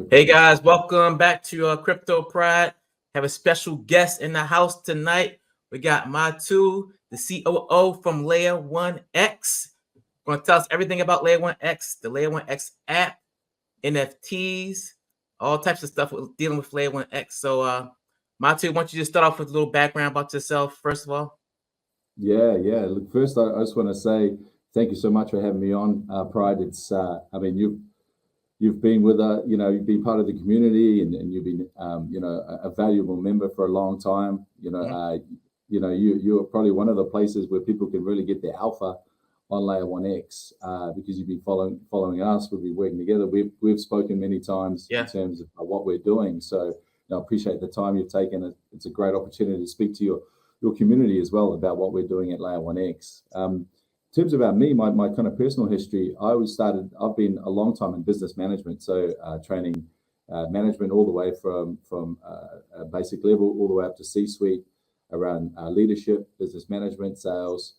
Hey guys, welcome back to Crypto Pride. Have a special guest in the house tonight. We got Matu, the COO from Layer1X. Going to tell us everything about Layer1X, the Layer1X app, NFTs, all types of stuff dealing with Layer1X. So, Matu, why don't you just start off with a little background about yourself, first of all? Yeah. Look, first, I just want to say thank you so much for having me on, Pride. It's, I mean, you've been with you've been part of the community, and you've been, a valuable member for a long time. You're probably one of the places where people can really get the alpha on Layer1X because you've been following us. We've been working together. We've spoken many times in terms of what we're doing. So I appreciate the time you've taken. It's a great opportunity to speak to your community as well about what we're doing at Layer1X. In terms about me, my kind of personal history, I've been a long time in business management, so training management all the way from basic level all the way up to C-suite around leadership, business management, sales,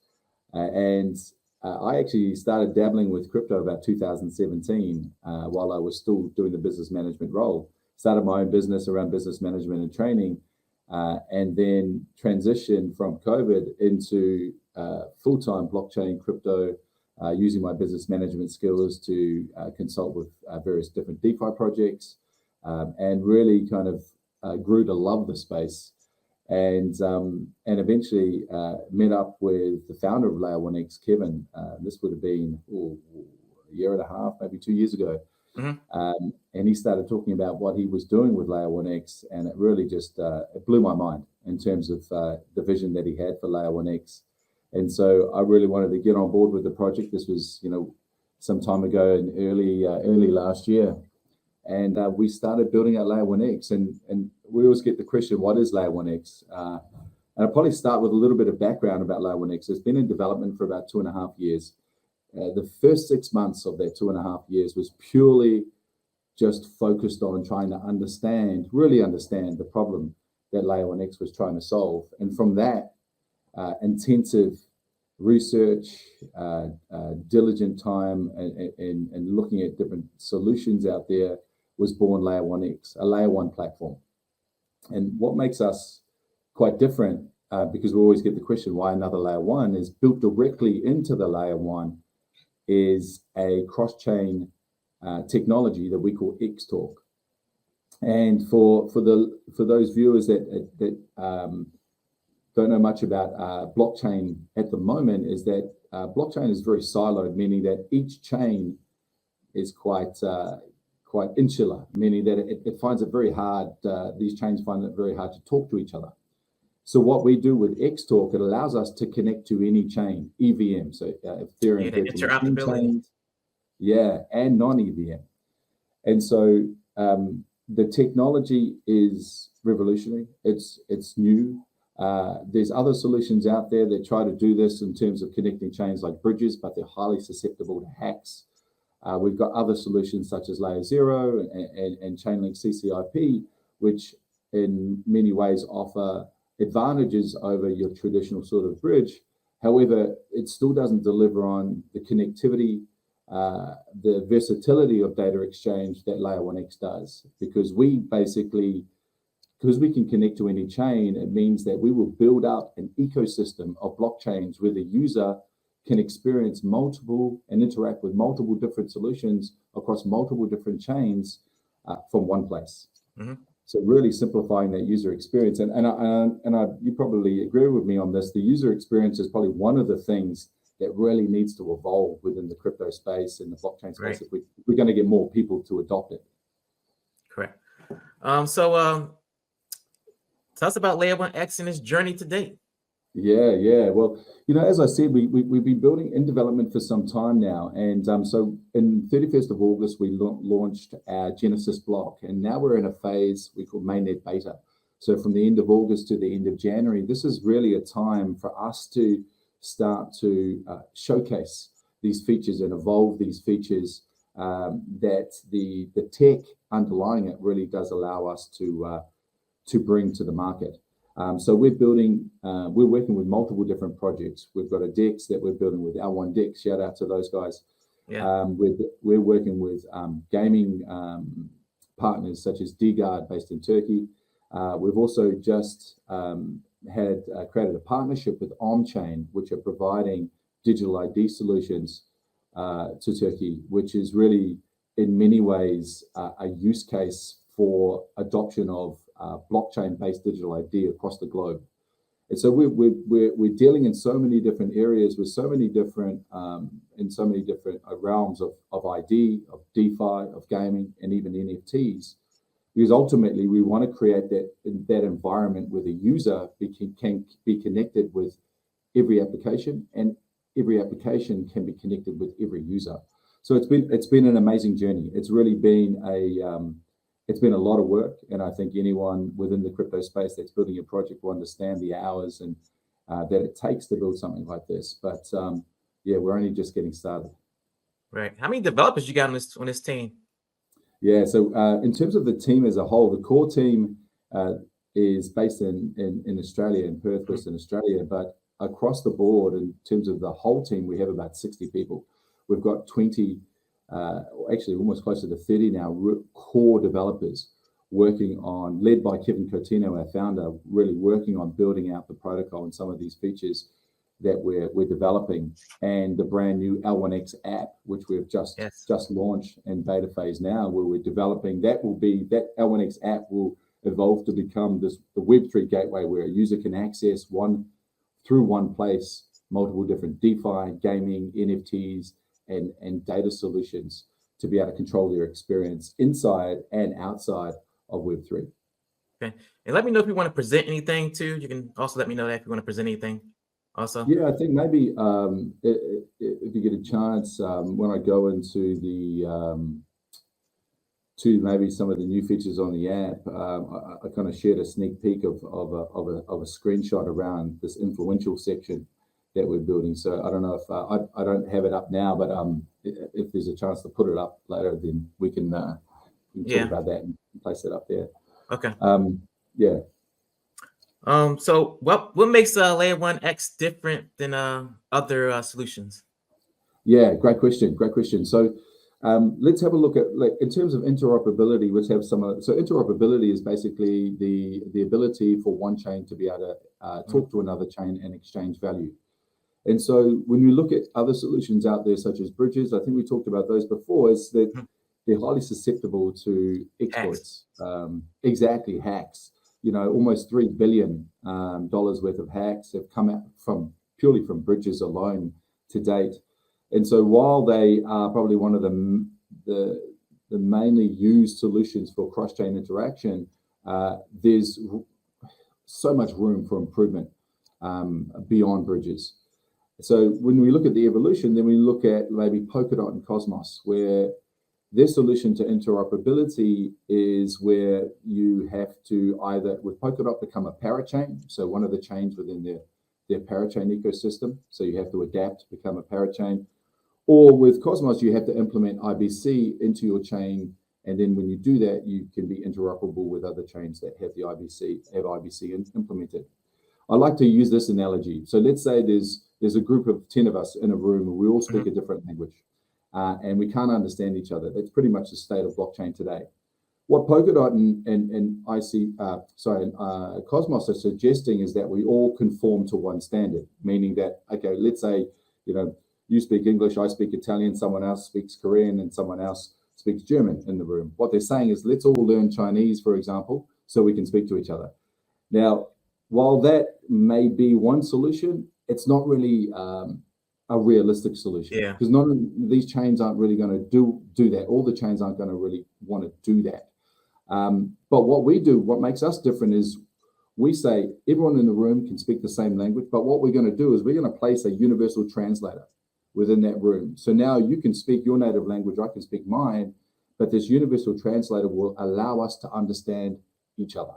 and I actually started dabbling with crypto about 2017 while I was still doing the business management role. Started my own business around business management and training, and then transitioned from COVID into full-time blockchain crypto, using my business management skills to consult with various different DeFi projects, and really kind of grew to love the space, and eventually met up with the founder of Layer1X, Kevin. This would have been a year and a half, maybe 2 years ago. Mm-hmm. And he started talking about what he was doing with Layer1X, and it really just it blew my mind in terms of the vision that he had for Layer1X. And so I really wanted to get on board with the project. This was, some time ago in early last year, and we started building out Layer1X. And we always get the question, what is Layer1X? And I'll probably start with a little bit of background about Layer1X. It's been in development for about 2.5 years. The first 6 months of that 2.5 years was purely just focused on trying to really understand the problem that Layer1X was trying to solve. And from that intensive research, diligent time, and looking at different solutions out there was born Layer1X, a Layer 1 platform. And what makes us quite different, because we always get the question, why another Layer 1, is built directly into the Layer 1 is a cross-chain technology that we call Xtalk. And for those viewers that don't know much about blockchain at the moment, is that blockchain is very siloed, meaning that each chain is quite insular, meaning that it finds it very hard, these chains find it very hard to talk to each other. So what we do with Xtalk, it allows us to connect to any chain, EVM, so Ethereum virtual machine chains, and non-EVM. And so the technology is revolutionary. It's new. There's other solutions out there that try to do this in terms of connecting chains like bridges, but they're highly susceptible to hacks. We've got other solutions such as Layer 0 and Chainlink CCIP, which in many ways offer advantages over your traditional sort of bridge. However, it still doesn't deliver on the connectivity, the versatility of data exchange that Layer1X does, because we can connect to any chain. It means that we will build out an ecosystem of blockchains where the user can experience multiple and interact with multiple different solutions across multiple different chains from one place. Mm-hmm. So really simplifying that user experience, and you probably agree with me on this. The user experience is probably one of the things that really needs to evolve within the crypto space and the blockchain space. Right. If we're going to get more people to adopt it. Correct. So tell us about Layer1X and its journey to date. Yeah. Well, as I said, we've been building in development for some time now. And so in 31st of August, we launched our Genesis block. And now we're in a phase we call mainnet beta. So from the end of August to the end of January, this is really a time for us to start to showcase these features and evolve these features that the tech underlying it really does allow us to bring to the market. So we're working with multiple different projects. We've got a DEX that we're building with L1XAPP. Shout out to those guys. Yeah. We're working with gaming partners such as DGuard based in Turkey. We've also just created a partnership with OnChain, which are providing digital ID solutions to Turkey, which is really in many ways a use case for adoption of blockchain-based digital ID across the globe. And so we're dealing in so many different areas with so many different realms of ID, of DeFi, of gaming, and even NFTs. Because ultimately we want to create that environment where the user can be connected with every application, and every application can be connected with every user. So it's been an amazing journey. It's really been a lot of work, and I think anyone within the crypto space that's building a project will understand the hours and that it takes to build something like this. But yeah, we're only just getting started. Right. How many developers you got on this team? Yeah. So in terms of the team as a whole, the core team is based in Australia, in Perth, Western Australia. But across the board, in terms of the whole team, we have about 60 people. We've got 20. Actually almost closer to 30 now, core developers working on, led by Kevin Cotino, our founder, really working on building out the protocol and some of these features that we're developing, and the brand new L1XAPP, which we've just launched in beta phase now, where we're developing. That L1XAPP will evolve to become the Web3 gateway, where a user can access through one place multiple different DeFi, gaming, NFTs, and data solutions to be able to control their experience inside and outside of Web3. Okay. And let me know if you want to present anything too. You can also let me know that if you want to present anything also. Yeah, I think maybe if you get a chance, when I go into to maybe some of the new features on the app, I kind of shared a sneak peek of a screenshot around this influential section that we're building. So I don't know if I don't have it up now, but if there's a chance to put it up later, then we can talk about that and place it up there. Okay. Yeah. So what makes Layer1X different than other solutions? Yeah, great question. So let's have a look at, like, in terms of interoperability. Let's have so interoperability is basically the ability for one chain to be able to talk to another chain and exchange value. And so when you look at other solutions out there, such as bridges, I think we talked about those before, is that they're highly susceptible to exploits. Exactly, hacks. You know, almost $3 billion worth of hacks have come out purely from bridges alone to date. And so while they are probably one of the mainly used solutions for cross-chain interaction, there's so much room for improvement beyond bridges. So when we look at the evolution, then we look at maybe Polkadot and Cosmos, where their solution to interoperability is where you have to either, with Polkadot, become a parachain, so one of the chains within their parachain ecosystem, so you have to adapt to become a parachain, or with Cosmos, you have to implement IBC into your chain, and then when you do that, you can be interoperable with other chains that have IBC implemented. I like to use this analogy. So let's say there's a group of 10 of us in a room, and we all speak a different language, and we can't understand each other. That's pretty much the state of blockchain today. What Polkadot and Cosmos are suggesting is that we all conform to one standard, meaning that, okay, let's say, you speak English, I speak Italian, someone else speaks Korean, and someone else speaks German in the room. What they're saying is, let's all learn Chinese, for example, so we can speak to each other. Now, while that may be one solution, it's not really a realistic solution, because none of these chains aren't really going to do that. All the chains aren't going to really want to do that. But what we do, what makes us different, is we say everyone in the room can speak the same language, but what we're going to do is we're going to place a universal translator within that room. So now you can speak your native language, I can speak mine, but this universal translator will allow us to understand each other.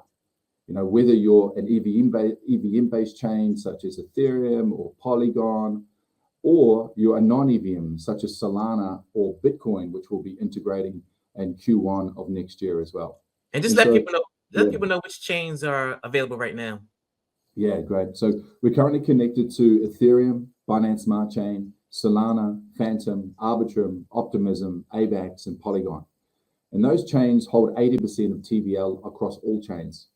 Whether you're an EVM-based chain such as Ethereum or Polygon, or you're a non-EVM such as Solana or Bitcoin, which will be integrating in Q1 of next year as well. And just let people know which chains are available right now. Yeah, great. So we're currently connected to Ethereum, Binance Smart Chain, Solana, Phantom, Arbitrum, Optimism, avax, and Polygon. And those chains hold 80% of TVL across all chains.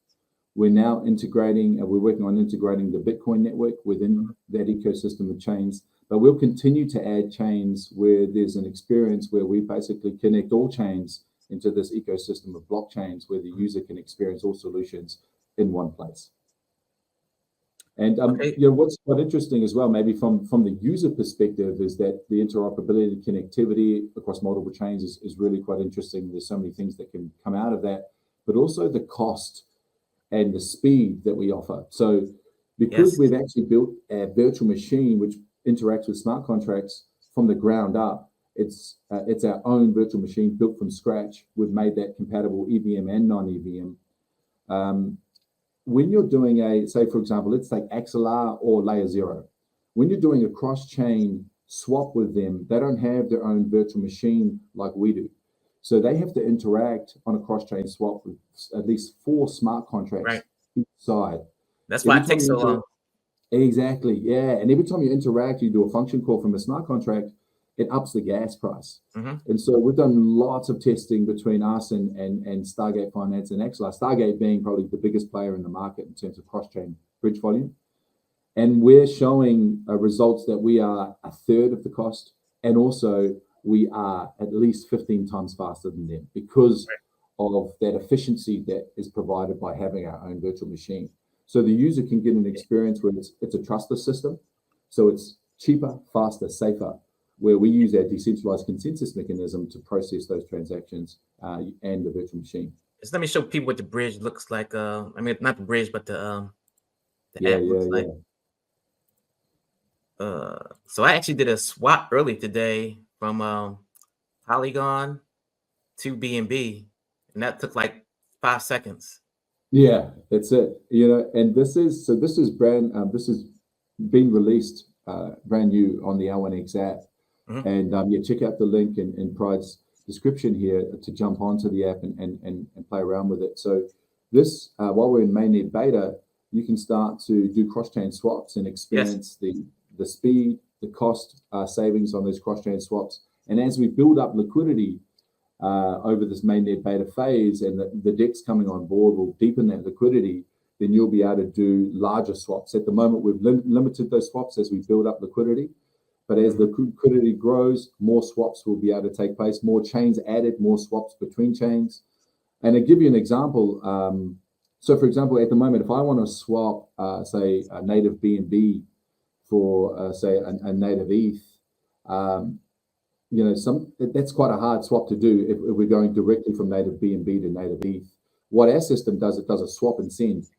We're now integrating, and we're working on integrating the Bitcoin network within that ecosystem of chains. But we'll continue to add chains where there's an experience where we basically connect all chains into this ecosystem of blockchains where the user can experience all solutions in one place. And what's quite interesting as well, maybe from the user perspective, is that the interoperability, connectivity across multiple chains is really quite interesting. There's so many things that can come out of that, but also the cost and the speed that we offer. So because we've actually built a virtual machine which interacts with smart contracts from the ground up, it's our own virtual machine built from scratch. We've made that compatible EVM and non-EVM. When you're doing say for example, let's take XLR or Layer 0. When you're doing a cross-chain swap with them, they don't have their own virtual machine like we do. So they have to interact on a cross-chain swap with at least 4 smart contracts each side. That's why it takes so long. Exactly, yeah. And every time you interact, you do a function call from a smart contract, it ups the gas price. And so we've done lots of testing between us and Stargate Finance and XLR, Stargate being probably the biggest player in the market in terms of cross-chain bridge volume. And we're showing results that we are a third of the cost, and also we are at least 15 times faster than them because of that efficiency that is provided by having our own virtual machine. So the user can get an experience where it's a trustless system. So it's cheaper, faster, safer, where we use our decentralized consensus mechanism to process those transactions and the virtual machine. Just let me show people what the bridge looks like. I mean, not the bridge, but the app looks like. So I actually did a swap early today from Polygon to BNB, and that took like 5 seconds. Yeah, that's it. And this is being released brand new on the L1XAPP. And check out the link in Pride's description here to jump onto the app and play around with it. So this, while we're in mainnet beta, you can start to do cross-chain swaps and experience the speed, the cost savings on those cross-chain swaps. And as we build up liquidity over this mainnet beta phase, and the DEX coming on board will deepen that liquidity, then you'll be able to do larger swaps. At the moment, we've limited those swaps as we build up liquidity. But as the liquidity grows, more swaps will be able to take place, more chains added, more swaps between chains. And to give you an example, so for example, at the moment, if I want to swap, say, a native BNB for, say, a native ETH, that's quite a hard swap to do if we're going directly from native BNB to native ETH. What our system does, it does a swap and send.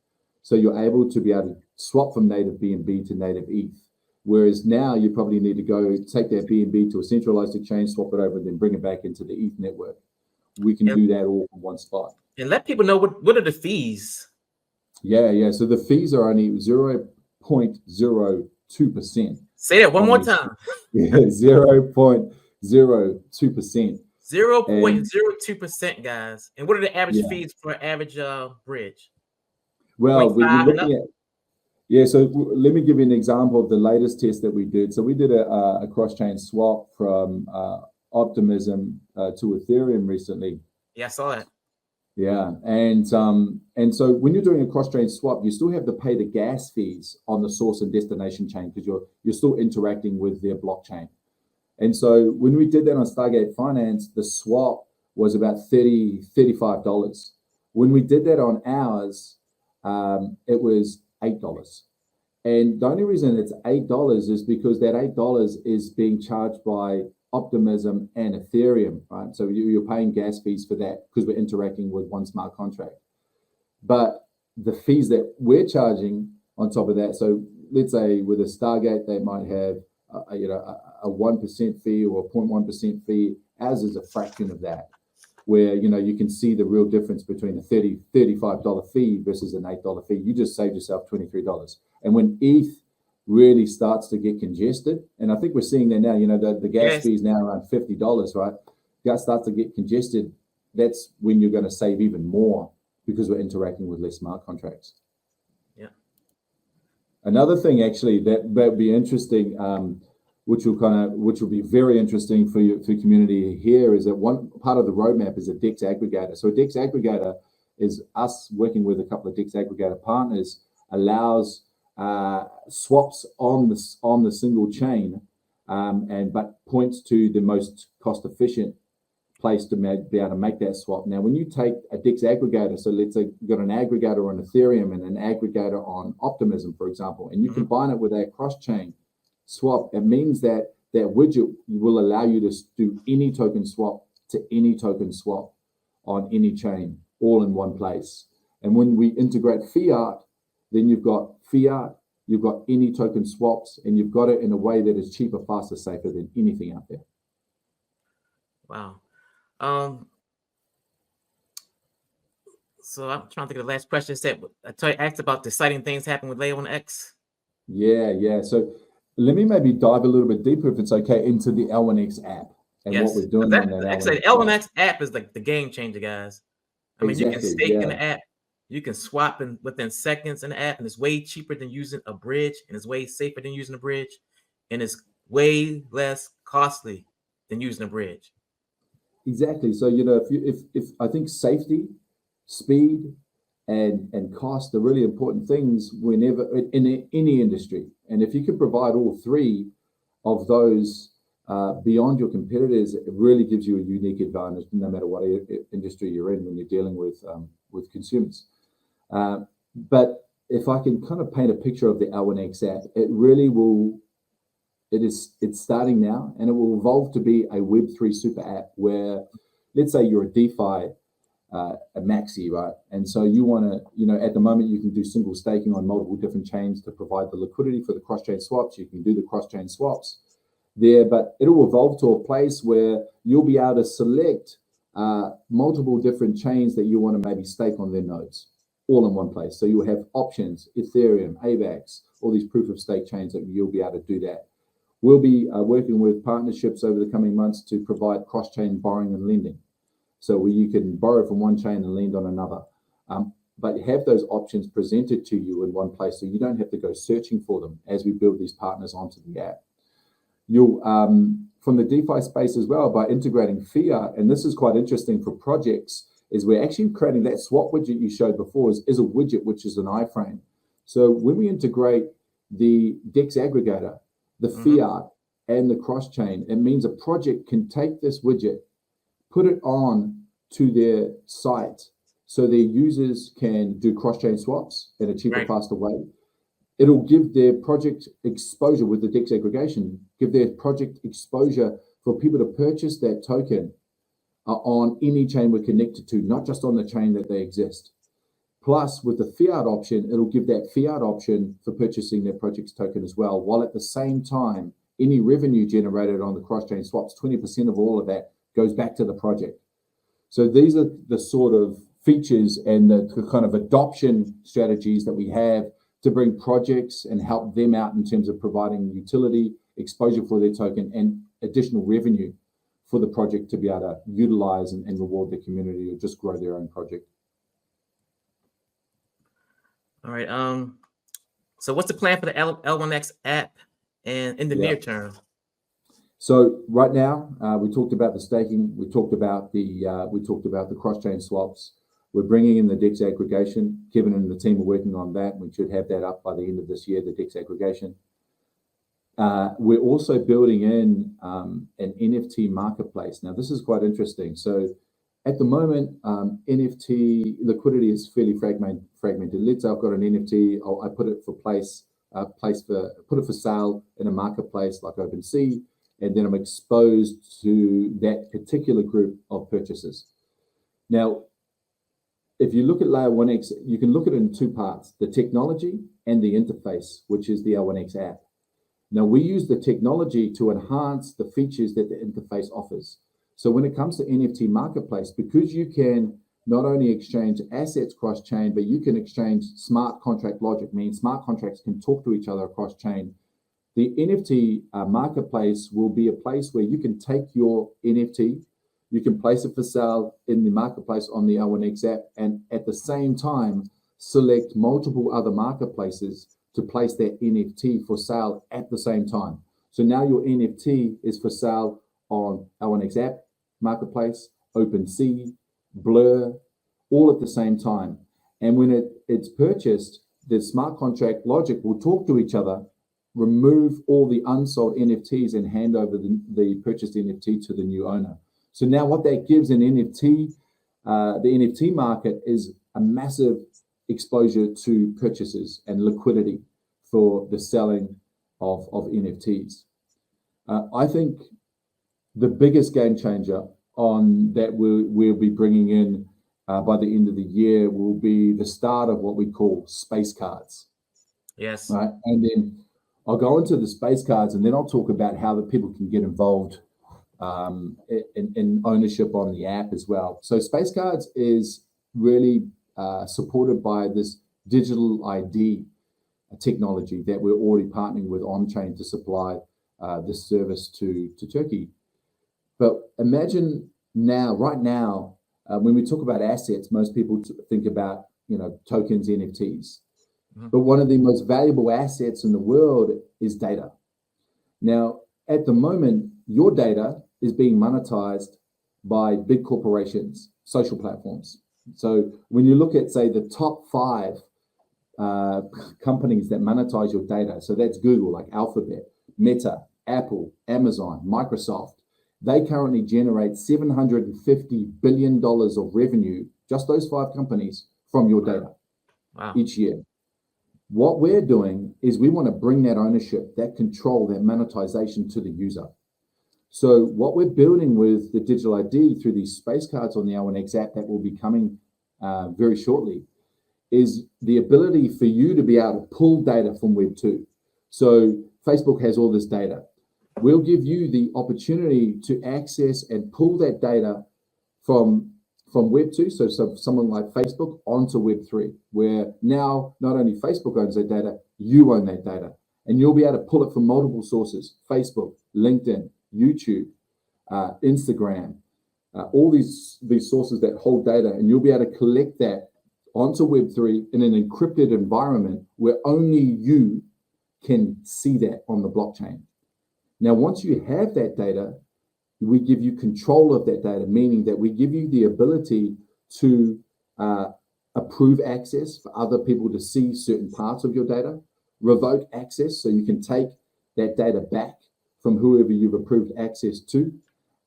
So you're able to be able to swap from native BNB to native ETH. Whereas now you probably need to go take that BNB to a centralized exchange, swap it over, and then bring it back into the ETH network. We can do that all from one spot. And let people know what are the fees? Yeah. So the fees are only 0.02%. Say that one more time. Yeah, 0.02%. 0.02%, guys. And what are the average fees for an average bridge? Well, we're looking at. Yeah, so let me give you an example of the latest test that we did. So we did a cross-chain swap from Optimism to Ethereum recently. Yeah, I saw it. Yeah, and so when you're doing a cross-chain swap, you still have to pay the gas fees on the source and destination chain because you're still interacting with their blockchain. And so when we did that on Stargate Finance, the swap was about $35. When we did that on ours, it was $8. And the only reason it's $8 is because that $8 is being charged by Optimism and Ethereum, right? So you're paying gas fees for that because we're interacting with one smart contract. But the fees that we're charging on top of that, so let's say with a Stargate, they might have a 1% fee or a 0.1% fee. Ours is a fraction of that, where you can see the real difference between a $35 fee versus an $8 fee. You just saved yourself $23. And when ETH really starts to get congested, and I think we're seeing that now, the gas fee is now around $50, right? Gas starts to get congested, that's when you're going to save even more because we're interacting with less smart contracts. Yeah. Another thing actually that would be interesting, which will be very interesting for community here, is that one part of the roadmap is a DEX aggregator. So a DEX aggregator is us working with a couple of DEX aggregator partners, allows swaps on the single chain, but points to the most cost efficient place to be able to make that swap. Now, when you take a DEX aggregator, so let's say you've got an aggregator on Ethereum and an aggregator on Optimism, for example, and you combine it with a cross-chain swap, it means that widget will allow you to do any token swap to any token swap on any chain, all in one place. And when we integrate fiat, then you've got fiat, you've got any token swaps, and you've got it in a way that is cheaper, faster, safer than anything out there. Wow. So I'm trying to think of the last question. I asked about the exciting things happening with Layer1X. Yeah. So let me maybe dive a little bit deeper, if it's okay, into the L1XAPP and what we're doing on that L1XAPP is like the game changer, guys. I mean, you can stake in the app, you can swap within seconds in the app, and it's way cheaper than using a bridge, and it's way safer than using a bridge, and it's way less costly than using a bridge. Exactly. So, you know, if I think safety, speed, and cost are really important things whenever in any industry. And if you can provide all three of those beyond your competitors, it really gives you a unique advantage no matter what industry you're in when you're dealing with consumers. But if I can kind of paint a picture of the L1XAPP, it really will. It's starting now, and it will evolve to be a Web3 super app where, let's say you're a DeFi, a maxi, right? And so you want to, you know, at the moment you can do single staking on multiple different chains to provide the liquidity for the cross-chain swaps. You can do the cross-chain swaps there, but it'll evolve to a place where you'll be able to select multiple different chains that you want to maybe stake on their nodes, all in one place. So you'll have options, Ethereum, avax, all these proof of stake chains that you'll be able to do that. We'll be working with partnerships over the coming months to provide cross-chain borrowing and lending. So where you can borrow from one chain and lend on another. But have those options presented to you in one place so you don't have to go searching for them as we build these partners onto the app. You'll, from the DeFi space as well, by integrating fiat, and this is quite interesting for projects, is we're actually creating that swap widget you showed before is a widget, which is an iframe. So when we integrate the DEX aggregator, the fiat, and the cross-chain, it means a project can take this widget, put it on to their site so their users can do cross-chain swaps in a cheaper, faster way. It'll give their project exposure with the DEX aggregation, give their project exposure for people to purchase that token on any chain we're connected to, not just on the chain that they exist. Plus, with the fiat option, it'll give that fiat option for purchasing their project's token as well, while at the same time, any revenue generated on the cross-chain swaps, 20% of all of that goes back to the project. So these are the sort of features and the kind of adoption strategies that we have to bring projects and help them out in terms of providing utility, exposure for their token, and additional revenue for the project to be able to utilize and reward the community or just grow their own project. All right. So what's the plan for the L1XAPP and in the near term? So right now, we talked about the staking. We talked about the cross-chain swaps. We're bringing in the DEX aggregation. Kevin and the team are working on that. We should have that up by the end of this year, the DEX aggregation. We're also building in an NFT marketplace. Now, this is quite interesting. So at the moment, NFT liquidity is fairly fragmented. Let's say I've got an NFT, I put it for sale in a marketplace like OpenSea, and then I'm exposed to that particular group of purchasers. Now, if you look at Layer1X, you can look at it in two parts, the technology and the interface, which is the L1XAPP. Now, we use the technology to enhance the features that the interface offers. So when it comes to NFT marketplace, because you can not only exchange assets cross-chain, but you can exchange smart contract logic, meaning smart contracts can talk to each other across chain. The NFT marketplace will be a place where you can take your NFT, you can place it for sale in the marketplace on the L1XAPP, and at the same time, select multiple other marketplaces to place that NFT for sale at the same time. So now your NFT is for sale on L1XAPP, Marketplace, OpenSea, Blur, all at the same time. And when it's purchased, the smart contract logic will talk to each other, remove all the unsold NFTs, and hand over the purchased NFT to the new owner. So now what that gives an NFT, the NFT market, is a massive exposure to purchases and liquidity for the selling of NFTs. I think the biggest game changer on that we'll be bringing in by the end of the year will be the start of what we call space cards. Yes. Right. And then I'll go into the space cards, and then I'll talk about how the people can get involved in ownership on the app as well. So space cards is really supported by this digital ID technology that we're already partnering with on-chain to supply this service to Turkey. But imagine now, right now, when we talk about assets, most people think about, tokens, NFTs. Mm-hmm. But one of the most valuable assets in the world is data. Now, at the moment, your data is being monetized by big corporations, social platforms. So when you look at, say, the top 5 companies that monetize your data, so that's Google, like Alphabet, Meta, Apple, Amazon, Microsoft, they currently generate $750 billion of revenue, just those 5 companies, from your data each year. What we're doing is we want to bring that ownership, that control, that monetization to the user. So what we're building with the digital ID through these space cards on the L1XAPP that will be coming very shortly is the ability for you to be able to pull data from Web 2. So Facebook has all this data. We'll give you the opportunity to access and pull that data from Web 2, so someone like Facebook, onto Web 3, where now not only Facebook owns that data, you own that data. And you'll be able to pull it from multiple sources: Facebook, LinkedIn, YouTube, Instagram, all these sources that hold data, and you'll be able to collect that onto Web 3 in an encrypted environment where only you can see that on the blockchain. Now, once you have that data, we give you control of that data, meaning that we give you the ability to approve access for other people to see certain parts of your data, revoke access so you can take that data back from whoever you've approved access to,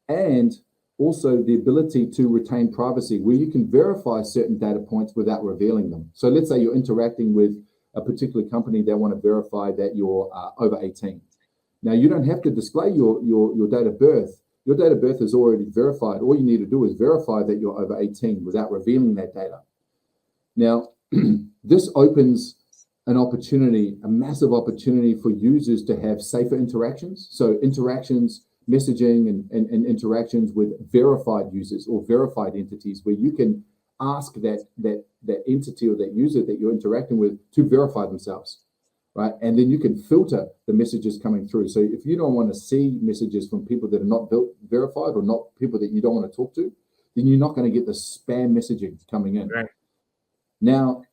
and also the ability to retain privacy, where you can verify certain data points without revealing them. So let's say you're interacting with a particular company that want to verify that you're over 18. Now, you don't have to display your date of birth. Your date of birth is already verified. All you need to do is verify that you're over 18 without revealing that data. Now, this opens an opportunity, a massive opportunity for users to have safer interactions. So interactions, messaging, and interactions with verified users or verified entities, where you can ask that entity or that user that you're interacting with to verify themselves, right? And then you can filter the messages coming through. So if you don't want to see messages from people that are not verified, or not people that you don't want to talk to, then you're not going to get the spam messaging coming in. Right. Now,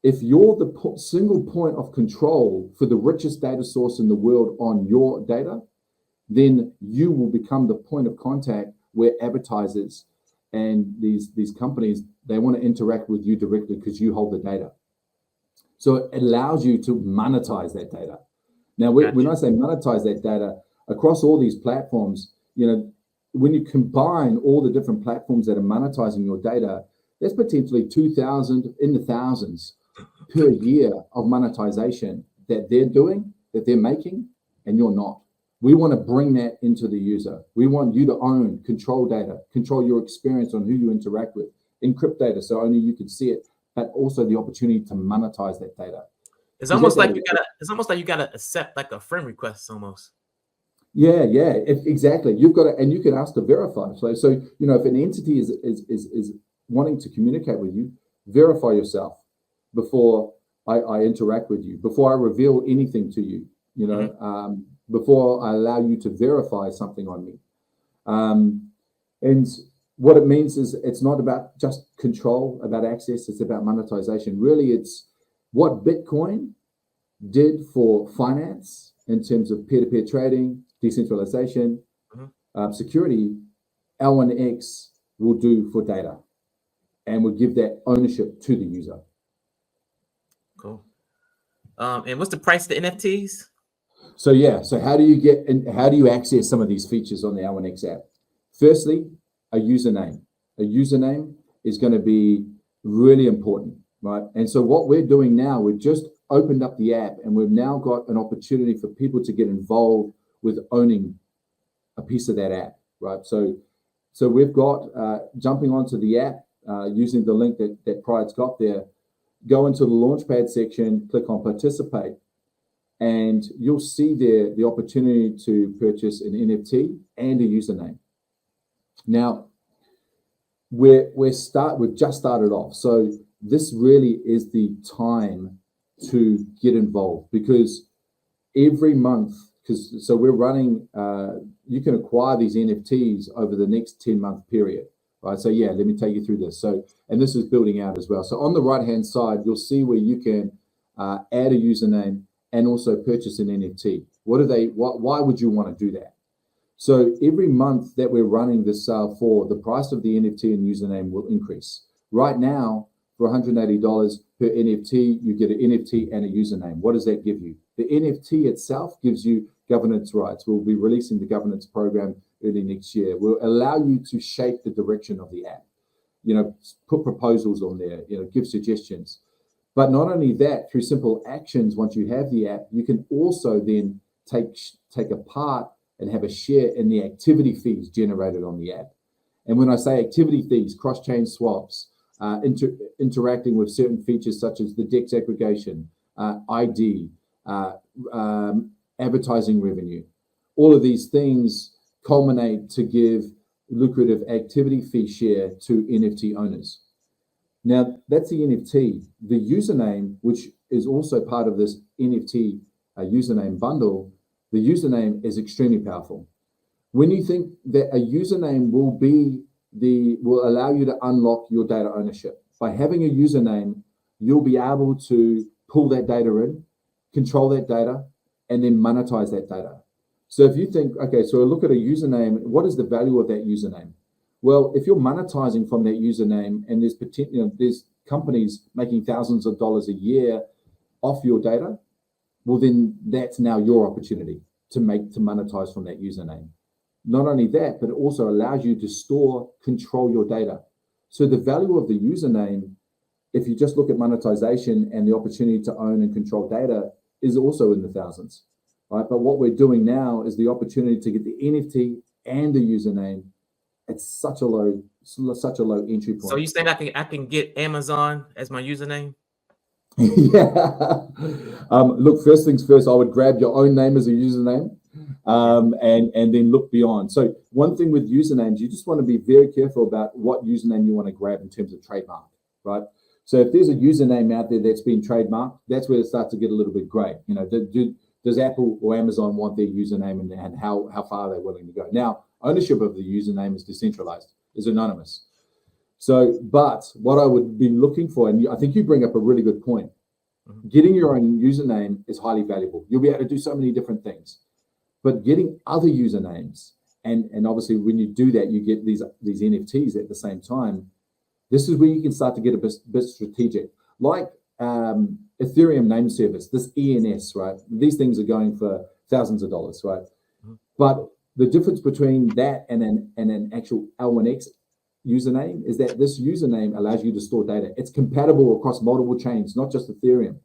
if you're the single point of control for the richest data source in the world on your data, then you will become the point of contact where advertisers and these companies, they want to interact with you directly because you hold the data. So it allows you to monetize that data. Now, when I say monetize that data across all these platforms, when you combine all the different platforms that are monetizing your data, there's potentially 2,000 in the thousands per year of monetization that they're doing, that they're making, and you're not. We want to bring that into the user. We want you to own, control data, control your experience on who you interact with, encrypt data so only you can see it, but also the opportunity to monetize that data. It's almost like you gotta accept like a friend request almost. Yeah, exactly. You've got to, and you can ask to verify. So if an entity is wanting to communicate with you, verify yourself before I interact with you, before I reveal anything to you. Before I allow you to verify something on me. And what it means is it's not about just control, about access, it's about monetization. Really, it's what Bitcoin did for finance in terms of peer-to-peer trading, decentralization, security, L1X will do for data, and will give that ownership to the user. Cool. And what's the price of the NFTs? So yeah, so how do you access some of these features on the L1XAPP? Firstly, a username. A username is going to be really important, right? And so what we're doing now, we've just opened up the app, and we've now got an opportunity for people to get involved with owning a piece of that app, right? So we've got jumping onto the app using the link that Pride's got there. Go into the Launchpad section, click on Participate, and you'll see there the opportunity to purchase an NFT and a username. Now, we've just started off, so this really is the time to get involved, because every month, so we're running, you can acquire these NFTs over the next 10-month period, right? So yeah, let me take you through this. So, and this is building out as well. So on the right-hand side, you'll see where you can add a username and also purchase an NFT. Why would you want to do that? So every month that we're running this sale for, the price of the NFT and username will increase. Right now, for $180 per NFT, you get an NFT and a username. What does that give you? The NFT itself gives you governance rights. We'll be releasing the governance program early next year. We'll allow you to shape the direction of the app. Put proposals on there, give suggestions. But not only that, through simple actions, once you have the app, you can also then take a part and have a share in the activity fees generated on the app. And when I say activity fees, cross-chain swaps, interacting with certain features such as the DEX aggregation, ID, advertising revenue, all of these things culminate to give lucrative activity fee share to NFT owners. Now, that's the NFT. The username, which is also part of this NFT username bundle, the username is extremely powerful. When you think that a username will allow you to unlock your data ownership. By having a username, you'll be able to pull that data in, control that data, and then monetize that data. So if you think, okay, so look at a username, what is the value of that username? Well, if you're monetizing from that username, and there's companies making thousands of dollars a year off your data, well, then that's now your opportunity to monetize from that username. Not only that, but it also allows you to control your data. So the value of the username, if you just look at monetization and the opportunity to own and control data, is also in the thousands, right? But what we're doing now is the opportunity to get the NFT and the username at such a low entry point. So you saying I can get Amazon as my username? Yeah. Look, first things first, I would grab your own name as a username, and then look beyond. So one thing with usernames, you just want to be very careful about what username you want to grab in terms of trademark, right? So if there's a username out there that's been trademarked, that's where it starts to get a little bit gray. Does Apple or Amazon want their username, and how far they're willing to go? Now, ownership of the username is decentralized, is anonymous. So, but what I would be looking for, and I think you bring up a really good point, getting your own username is highly valuable. You'll be able to do so many different things, but getting other usernames, and obviously when you do that, you get these NFTs at the same time. This is where you can start to get a bit strategic, like Ethereum name service, this ENS, right? These things are going for thousands of dollars, right? But the difference between that and an actual L1X username is that this username allows you to store data. It's compatible across multiple chains, not just Ethereum.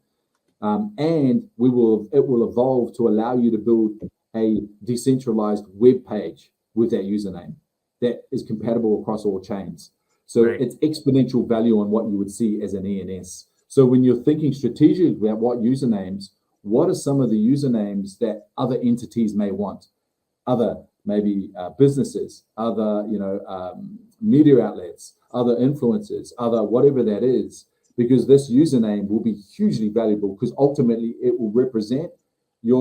And it will evolve to allow you to build a decentralized web page with that username that is compatible across all chains. So It's exponential value on what you would see as an ENS. So when you're thinking strategically about what usernames, what are some of the usernames that other entities may want? Other maybe businesses, other media outlets, other influencers, other whatever that is, because this username will be hugely valuable, because ultimately it will represent you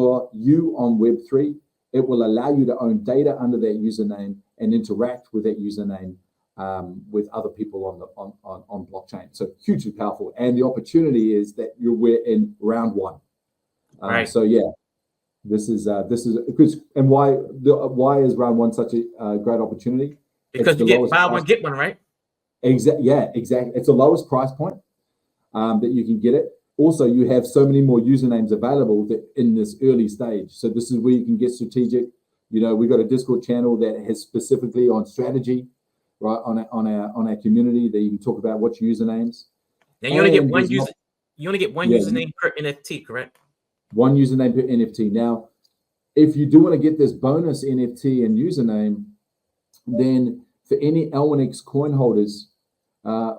on Web3. It will allow you to own data under that username and interact with that username with other people on blockchain. So hugely powerful. And the opportunity is that we're in round one. Right. So yeah. This is because, and why is round one such a great opportunity? Because you get buy one get one, right? Exactly. It's the lowest price point that you can get it. Also, you have so many more usernames available that in this early stage. So this is where you can get strategic. You know, we've got a Discord channel that has specifically on strategy, right? On our community that you can talk about what's usernames. And you only get one user. You only get one username per NFT, correct? One username per NFT. Now, if you do want to get this bonus NFT and username, then for any L1X coin holders,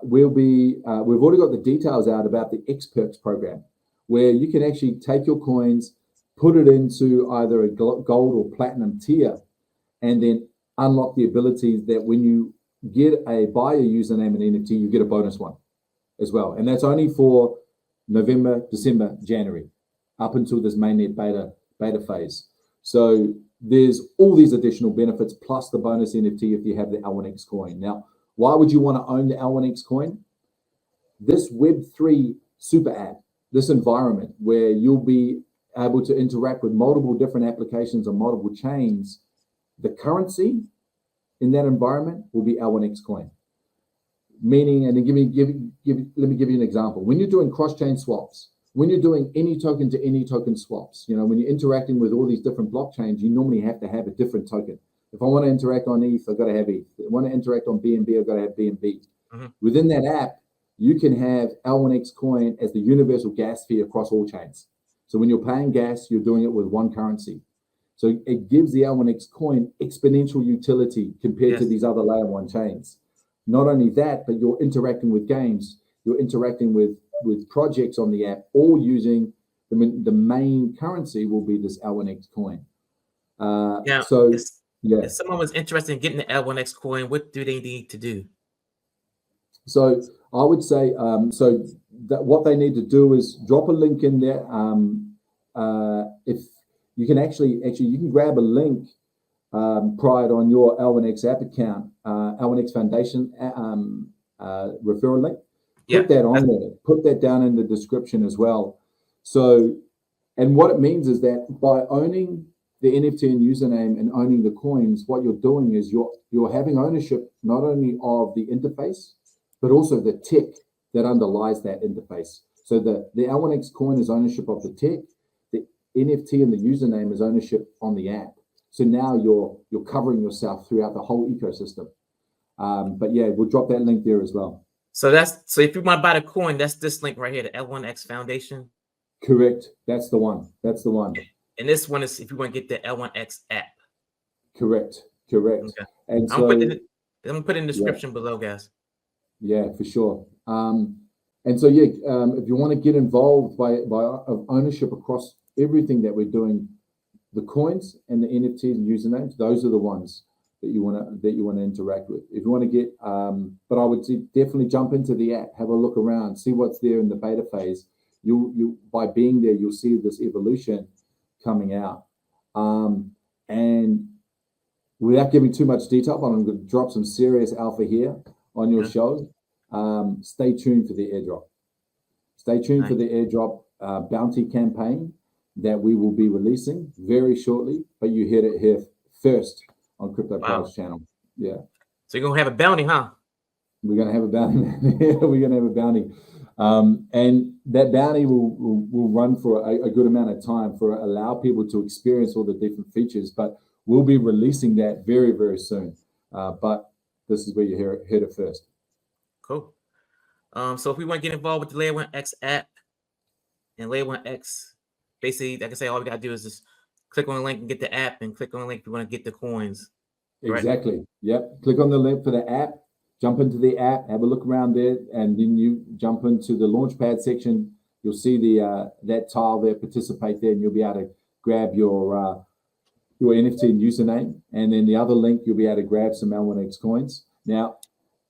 we've already got the details out about the X Perks program, where you can actually take your coins, put it into either a gold or platinum tier, and then unlock the abilities that when you buy a username and NFT, you get a bonus one as well. And that's only for November, December, January, up until this mainnet beta phase. So there's all these additional benefits plus the bonus NFT if you have the L1X coin. Now, why would you want to own the L1X coin? This Web3 super app, this environment where you'll be able to interact with multiple different applications on multiple chains, the currency in that environment will be L1X coin. Meaning, and then let me give you an example. When you're doing cross-chain swaps, when you're doing any token to any token swaps, you know, when you're interacting with all these different blockchains, you normally have to have a different token. If I want to interact on ETH, I've got to have ETH. If I want to interact on BNB, I've got to have BNB. Mm-hmm. Within that app, you can have L1X coin as the universal gas fee across all chains. So when you're paying gas, you're doing it with one currency. So it gives the L1X coin exponential utility compared to these other layer one chains. Not only that, but you're interacting with games, you're interacting with projects on the app, all using the main currency will be this L1X coin. If someone was interested in getting the L1X coin, what do they need to do? So I would say, that what they need to do is drop a link in there. If you can you can grab a link prior on your L1XAPP account, L1X Foundation referral link. Put that on there. Put that down in the description as well. So, and what it means is that by owning the NFT and username and owning the coins, what you're doing is you're having ownership not only of the interface, but also the tech that underlies that interface. So the L1X coin is ownership of the tech, the NFT and the username is ownership on the app. So now you're covering yourself throughout the whole ecosystem. But yeah, we'll drop that link there as well. So if you want to buy the coin, that's this link right here, the L1X Foundation. Correct. That's the one. And this one is if you want to get the L1X app. Correct. Okay. And I'm gonna put it in the description below, guys. Yeah, for sure. And so if you want to get involved by ownership across everything that we're doing, the coins and the NFTs and usernames, those are the ones that you want to interact with. If you want to get, but I would definitely jump into the app, have a look around, see what's there in the beta phase. You by being there, you'll see this evolution coming out. And without giving too much detail, but I'm going to drop some serious alpha here on your show. Stay tuned for the airdrop. Stay tuned for the airdrop bounty campaign that we will be releasing very shortly. But you heard it here first on Crypto Pride's channel. Yeah. So you're gonna have a bounty, huh? We're gonna have a bounty. We're gonna have a bounty, and that bounty will run for a good amount of time for allow people to experience all the different features. But we'll be releasing that very, very soon. But this is where you heard it first. Cool. So if we want to get involved with the Layer1XAPP and Layer1X, basically, like I say, all we gotta do is just click on the link and get the app, and click on the link if you want to get the coins. Exactly. Right? Yep. Click on the link for the app, jump into the app, have a look around there, and then you jump into the Launchpad section. You'll see that tile there, participate there, and you'll be able to grab your NFT and username. And then the other link, you'll be able to grab some L1X coins. Now,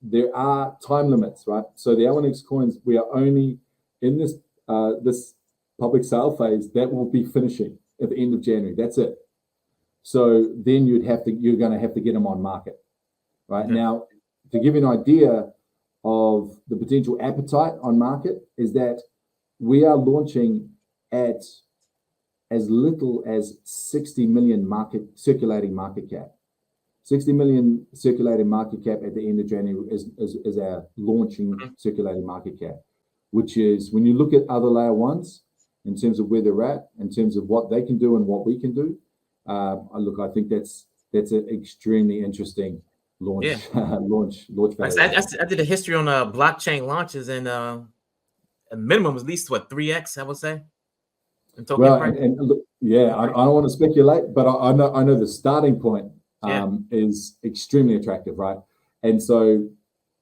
there are time limits, right? So the L1X coins, we are only in this this public sale phase that will be finishing at the end of January. That's it. So then you're going to have to get them on market, right? Okay. Now, to give you an idea of the potential appetite on market is that we are launching at as little as 60 million circulating market cap. 60 million circulating market cap at the end of January is our launching circulating market cap, which is, when you look at other layer ones in terms of where they're at, in terms of what they can do and what we can do, I think that's an extremely interesting launch. Yeah. launch I did a history on blockchain launches, and a minimum was at least 3x, I would say. Well, and look, yeah, I don't want to speculate, but I know the starting point is extremely attractive, right? And so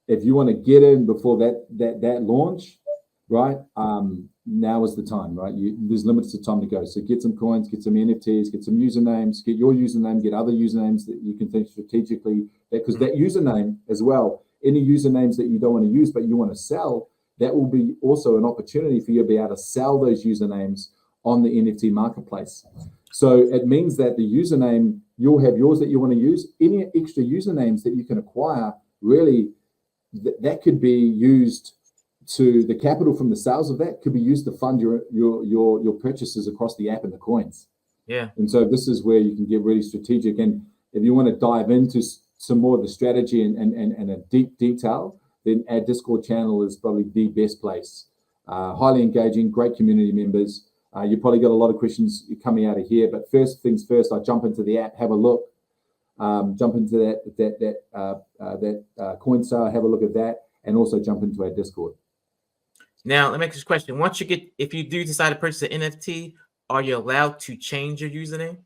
if you want to get in before that launch, right, now is the time, right? There's limited time to go. So get some coins, get some NFTs, get some usernames, get your username, get other usernames that you can think strategically, because that username as well, any usernames that you don't want to use but you want to sell, that will be also an opportunity for you to be able to sell those usernames on the NFT marketplace. So it means that the username, you'll have yours that you want to use. Any extra usernames that you can acquire, really, that could be used to, the capital from the sales of that could be used to fund your purchases across the app and the coins. Yeah. And so this is where you can get really strategic. And if you want to dive into some more of the strategy and a deep detail, then our Discord channel is probably the best place. Highly engaging, great community members. You probably got a lot of questions coming out of here, but first things first, I jump into the app, have a look, jump into that coin sale, have a look at that, and also jump into our Discord. Now, let me ask this question. If you do decide to purchase an NFT, are you allowed to change your username?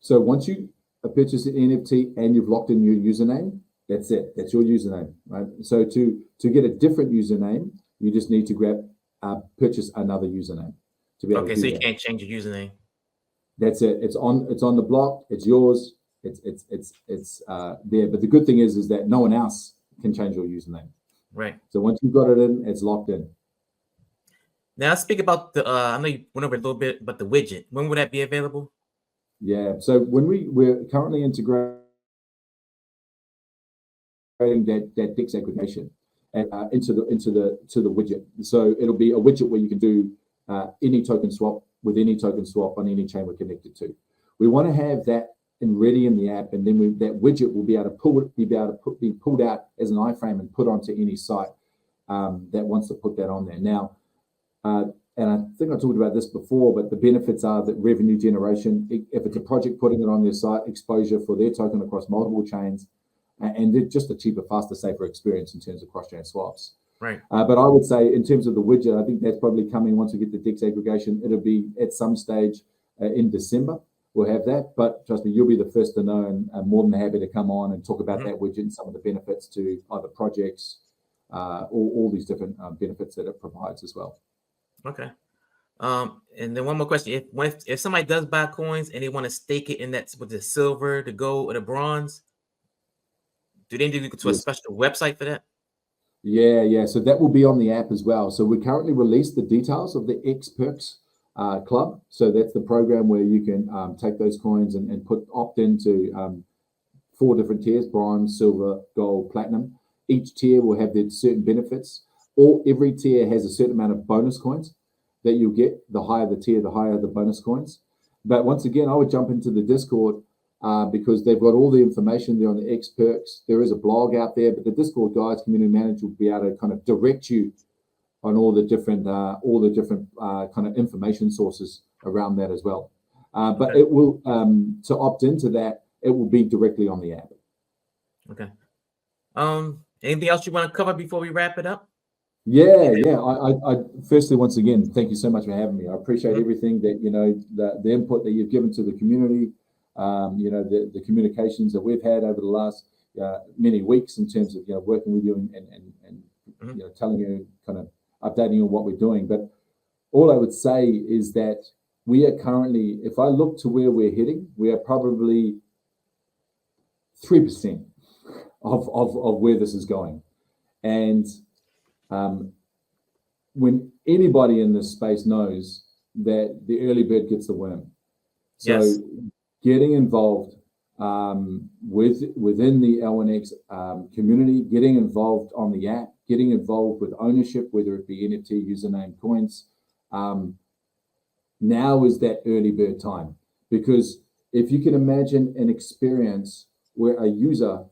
So once you purchase an NFT and you've locked in your username, that's it. That's your username, right? So to get a different username, you just need to purchase another username to be able to do so you that. Can't change your username. That's it. It's on the block. It's yours. It's there. But the good thing is that no one else can change your username. Right. So once you've got it in, it's locked in. Now let's speak about the. I know you went over a little bit, but the widget. When will that be available? Yeah. So when we're currently integrating that DEX aggregation into the widget. So it'll be a widget where you can do any token swap with any token swap on any chain we're connected to. We want to have that ready in the app, and then that widget will be able to be pulled out as an iframe and put onto any site that wants to put that on there. Now, and I think I talked about this before, but the benefits are that revenue generation, if it's a project putting it on their site, exposure for their token across multiple chains, and they're just a cheaper, faster, safer experience in terms of cross-chain swaps. Right. But I would say in terms of the widget, I think that's probably coming once we get the DEX aggregation. It'll be at some stage in December. We'll have that, but trust me, you'll be the first to know, and I'm more than happy to come on and talk about that widget and some of the benefits to other projects, all these different benefits that it provides as well. Okay. And then one more question: if somebody does buy coins and they want to stake it in that with the silver, the gold, or the bronze, do they need to go to a special website for that? Yeah. So that will be on the app as well. So we currently released the details of the X Perks Club. So that's the program where you can take those coins and opt into 4 different tiers: bronze, silver, gold, platinum. Each tier will have their certain benefits. Every tier has a certain amount of bonus coins that you'll get. The higher the tier, the higher the bonus coins. But once again, I would jump into the Discord because they've got all the information there on the X Perks. There is a blog out there, but the Discord guys, community manager, will be able to kind of direct you on all the different kind of information sources around that as well. But it will to opt into that, it will be directly on the app. Okay. Anything else you want to cover before we wrap it up? Yeah. I firstly, once again, thank you so much for having me. I appreciate everything that the input that you've given to the community. The communications that we've had over the last many weeks in terms of working with you and telling you, kind of updating you on what we're doing. But all I would say is that we are currently, if I look to where we're heading, we are probably 3% of where this is going. And when anybody in this space knows that the early bird gets the worm. So getting involved within the L1X community, getting involved on the app, getting involved with ownership, whether it be NFT, username, coins, Now is that early bird time, because if you can imagine an experience where a user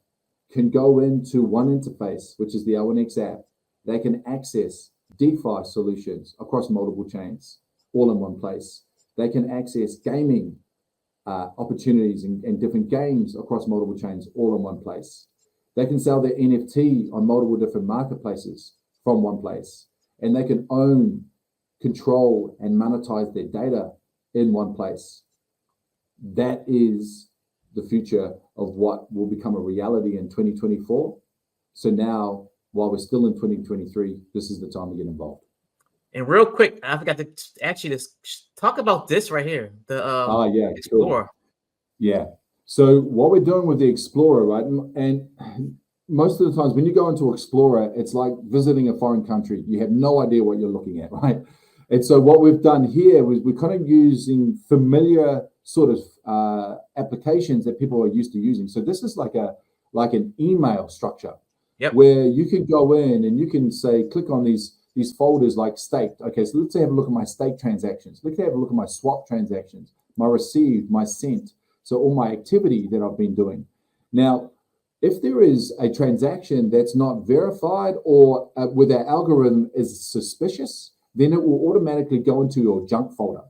can go into one interface, which is the L1XAPP, they can access DeFi solutions across multiple chains, all in one place. They can access gaming opportunities and different games across multiple chains, all in one place. They can sell their NFT on multiple different marketplaces from one place, and they can own, control, and monetize their data in one place. That is the future of what will become a reality in 2024. So now, while we're still in 2023, this is the time to get involved. And real quick, I forgot to actually talk about this right here, the Explorer. Sure. Yeah. So what we're doing with the Explorer, right? And most of the times when you go into Explorer, it's like visiting a foreign country. You have no idea what you're looking at, right? And so what we've done here was we're kind of using familiar sort of applications that people are used to using. So this is like an email structure, where you can go in and you can say, click on these folders like staked. Okay, so let's have a look at my stake transactions. Let's have a look at my swap transactions, my received, my sent. So all my activity that I've been doing. Now, if there is a transaction that's not verified or where their algorithm is suspicious, then it will automatically go into your junk folder.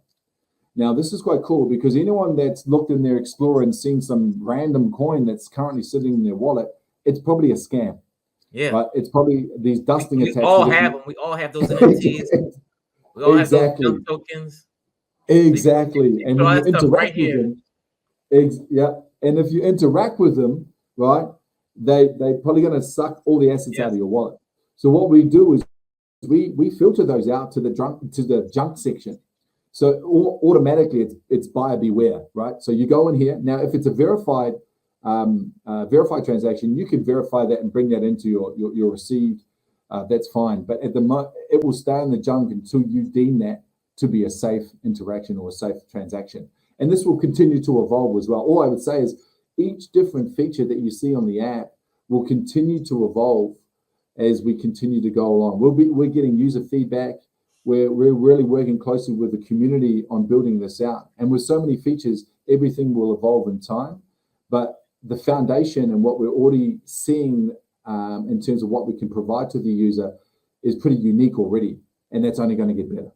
Now, this is quite cool because anyone that's looked in their Explorer and seen some random coin that's currently sitting in their wallet, it's probably a scam. Yeah. But it's probably these dusting attacks. We all have them. We all have those NFTs. We all have those junk tokens. Exactly. So and when you interact with them, and if you interact with them, right, they probably going to suck all the assets out of your wallet. So what we do is we filter those out to the junk section. So automatically it's buyer beware, right? So you go in here now. If it's a verified transaction, you can verify that and bring that into your received. That's fine. But at the moment, it will stay in the junk until you deem that to be a safe interaction or a safe transaction. And this will continue to evolve as well. All I would say is each different feature that you see on the app will continue to evolve as we continue to go along. We're getting user feedback. We're really working closely with the community on building this out. And with so many features, everything will evolve in time. But the foundation and what we're already seeing in terms of what we can provide to the user is pretty unique already. And that's only going to get better.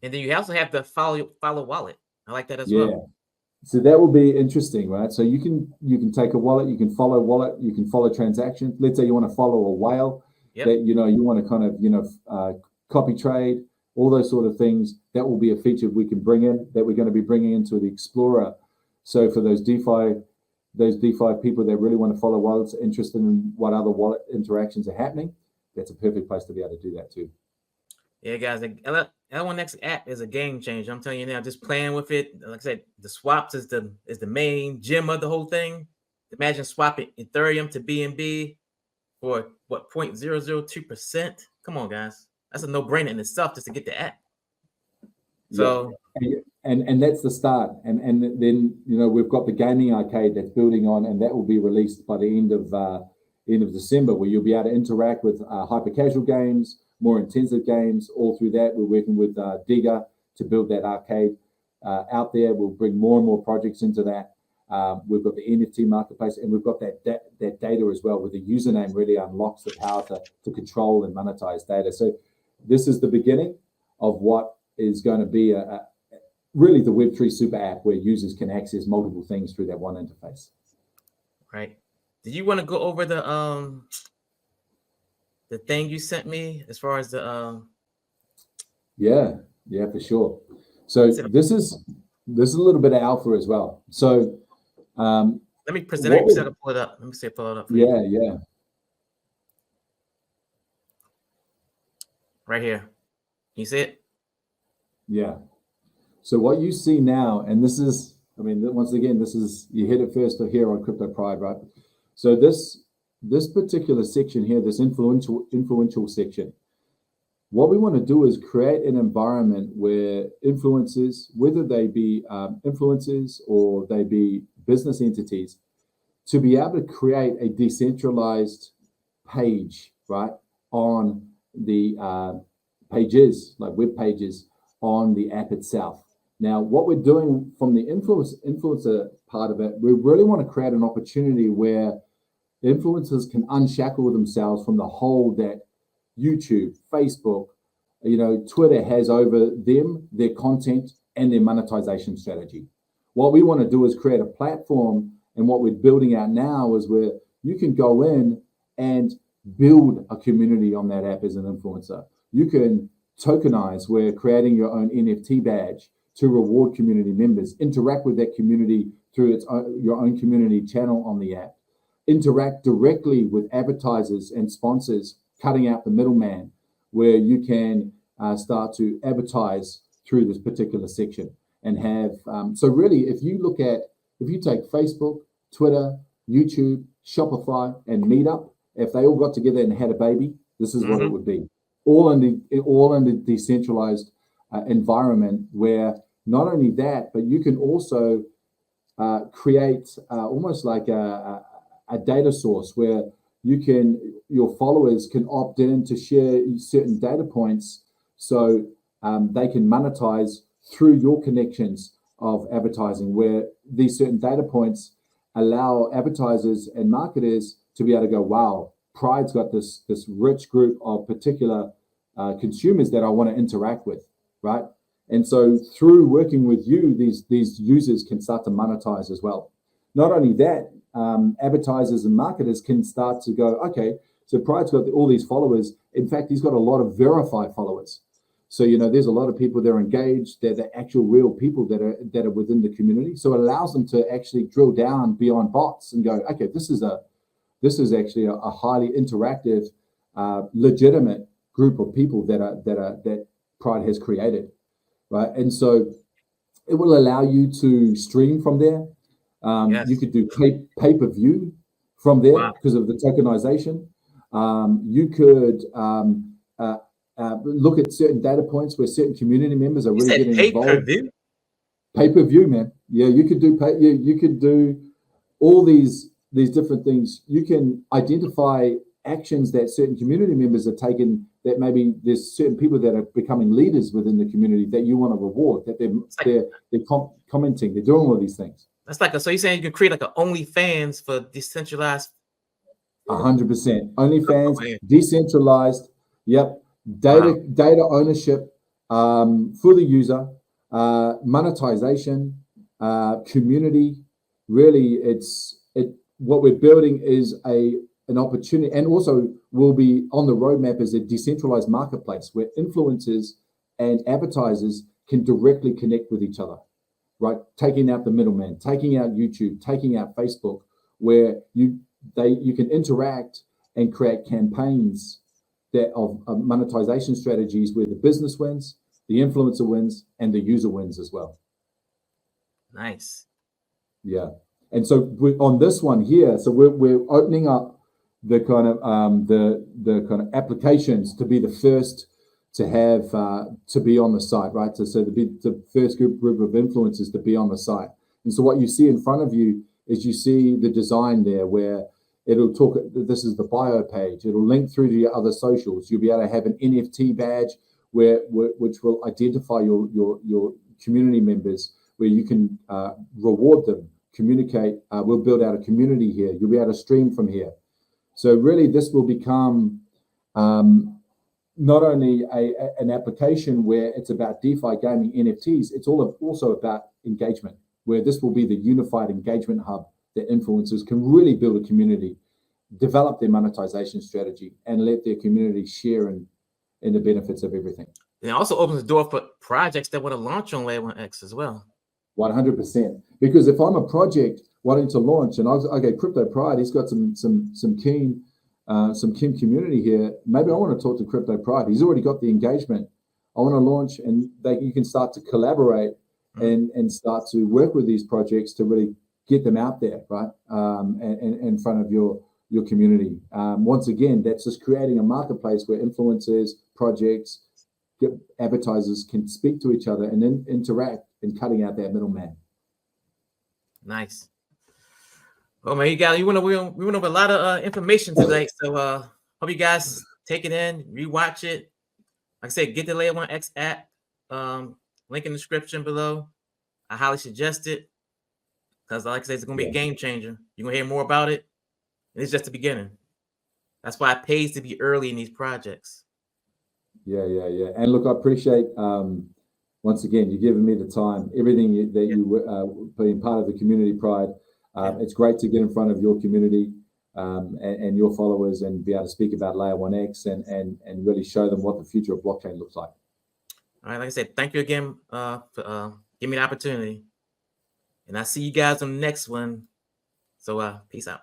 And then you also have the follow wallet. I like that as well. So that will be interesting, right? So you can take a wallet, you can follow wallet, you can follow transactions. Let's say you want to follow a whale that you want to kind of copy trade, all those sort of things. That will be a feature we can bring in that we're going to be bringing into the Explorer. So for those DeFi people that really want to follow wallets, interested in what other wallet interactions are happening, that's a perfect place to be able to do that too. Yeah, guys, the L1XAPP is a game changer. I'm telling you now, just playing with it. Like I said, the swaps is the main gem of the whole thing. Imagine swapping Ethereum to BNB for what 0.002%. Come on, guys, that's a no-brainer in itself just to get the app. So and that's the start. And then we've got the gaming arcade that's building on, and that will be released by the end of December, where you'll be able to interact with hyper casual games, more intensive games. All through that, we're working with Digger to build that arcade out there. We'll bring more and more projects into that. We've got the NFT marketplace, and we've got that data as well, where the username really unlocks the power to control and monetize data. So this is the beginning of what is going to be really the Web3 super app, where users can access multiple things through that one interface. Right. Did you want to go over the thing you sent me as far as the Yeah, for sure. So this is a little bit of alpha as well. So let me present it. Let me pull it up. Let me see, pull it up. Yeah. Right here. Can you see it? Yeah. So what you see now, and this is, once again, this is, you hit it first here on Crypto Pride, right? So this particular section here, this influential section, what we want to do is create an environment where influencers, whether they be influencers or they be business entities, to be able to create a decentralized page, right, on the pages, like web pages on the app itself. Now, what we're doing from the influencer part of it, we really want to create an opportunity where influencers can unshackle themselves from the hold that YouTube, Facebook, Twitter has over them, their content, and their monetization strategy. What we want to do is create a platform, and what we're building out now is where you can go in and build a community on that app as an influencer. You can tokenize, where creating your own NFT badge to reward community members, interact with that community through your own community channel on the app, interact directly with advertisers and sponsors, cutting out the middleman, where you can start to advertise through this particular section and have, so really, if you take Facebook, Twitter, YouTube, Shopify, and Meetup, if they all got together and had a baby, this is what it would be. All in the decentralized environment, where not only that, but you can also create almost like a data source where your followers can opt in to share certain data points, so they can monetize through your connections of advertising, where these certain data points allow advertisers and marketers to be able to go, wow, Pride's got this rich group of particular consumers that I want to interact with, right? And so through working with you, these users can start to monetize as well. Not only that, advertisers and marketers can start to go, okay, so Pride's got all these followers. In fact, he's got a lot of verified followers. So, there's a lot of people that are engaged. They're the actual real people that are within the community. So it allows them to actually drill down beyond bots and go, okay, this is actually a highly interactive, legitimate group of people that Pride has created, right? And so it will allow you to stream from there. Yes. You could do pay-per-view from there because of the tokenization. You could look at certain data points where certain community members are really getting involved. Pay-per-view, man. Yeah, you could do you could do all these different things. You can identify actions that certain community members are taking, that maybe there's certain people that are becoming leaders within the community that you want to reward, that they're commenting, they're doing all these things. That's like so you're saying you can create like an OnlyFans for decentralized? 100%. OnlyFans, decentralized. Yep. Data ownership for the user, monetization, community. Really, what we're building is an opportunity, and also will be on the roadmap as a decentralized marketplace where influencers and advertisers can directly connect with each other, right? Taking out the middleman, taking out YouTube, taking out Facebook, where you can interact and create campaigns of monetization strategies where the business wins, the influencer wins, and the user wins as well. Nice. Yeah. And so on this one here, so we're opening up the kind of the kind of applications to be the first to have to be on the site, right? So to be the first group of influencers to be on the site. And so what you see in front of you is you see the design there where it'll talk, this is the bio page. It'll link through to your other socials. You'll be able to have an NFT badge which will identify your community members, where you can reward them, communicate. We'll build out a community here. You'll be able to stream from here. So really, this will become not only an application where it's about DeFi gaming NFTs, it's also about engagement, where this will be the unified engagement hub that influencers can really build a community, develop their monetization strategy, and let their community share in the benefits of everything. And it also opens the door for projects that want to launch on Layer1X as well. 100%. Because if I'm a project wanting to launch, and okay, Crypto Pride, he's got some keen community here. Maybe I want to talk to Crypto Pride. He's already got the engagement. I want to launch, and you can start to collaborate and start to work with these projects to really get them out there, right? And in front of your community. Once again, that's just creating a marketplace where influencers, projects, advertisers can speak to each other and then interact, and cutting out that middleman. Nice. Well, man, we went over a lot of information today. So hope you guys take it in, rewatch it. Like I said, get the Layer1X app. Link in the description below. I highly suggest it because, like I said, it's going to be a game changer. You're going to hear more about it. And it's just the beginning. That's why it pays to be early in these projects. Yeah. And look, I appreciate, once again, you giving me the time, everything you being part of the community, Pride. It's great to get in front of your community and your followers and be able to speak about Layer1X and really show them what the future of blockchain looks like. All right, like I said, thank you again for giving me the opportunity. And I'll see you guys on the next one. So peace out.